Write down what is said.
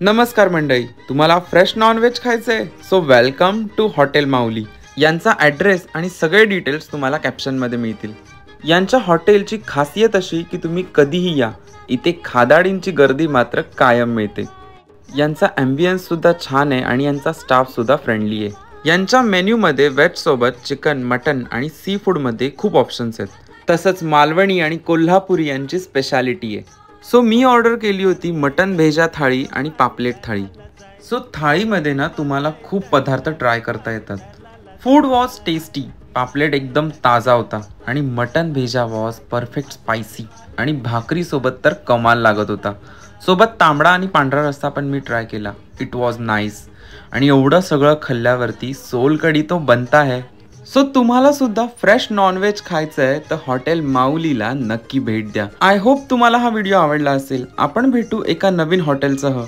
नमस्कार मंडळी, तुम्हाला फ्रेश नॉनव्हेज खायचंय सो वेलकम टू हॉटेल माऊली। यांचा ॲड्रेस आणि सगळे डिटेल्स तुम्हाला कॅप्शनमध्ये मिळतील। यांच्या हॉटेलची खासियत अशी की तुम्ही कधीही या, इथे खादाडींची गर्दी मात्र कायम मिळते। यांचा ॲम्बियन्स सुद्धा छान आहे आणि यांचा स्टाफ सुद्धा फ्रेंडली आहे। यांच्या मेन्यूमध्ये व्हेज सोबत चिकन, मटन आणि सी फूडमध्ये खूप ऑप्शन्स आहेत। तसंच मालवणी आणि कोल्हापुरी यांची स्पेशालिटी आहे। सो मी ऑर्डर केली होती मटन भेजा थाळी आणि पापलेट थाळी। सो थाळीमध्ये ना तुम्हाला खूप पदार्थ ट्राय करता येतात। फूड वॉज टेस्टी, पापलेट एकदम ताजा होता आणि मटन भेजा वॉज परफेक्ट स्पायसी आणि भाकरी सोबत तर कमाल लागत होता। सोबत तांबडा आणि पांढरा रस्सा पण मी ट्राय केला, इट वॉज नाईस। आणि एवढं सगळं खाल्ल्यावरती सोलकढी तो बनता है। सो तुम्हाला सुद्धा फ्रेश नॉनव्हेज खायचं आहे तर हॉटेल माऊलीला नक्की भेट द्या। आय होप तुम्हाला हा व्हिडिओ आवडला असेल। आपण भेटू एका नवीन हॉटेलसह।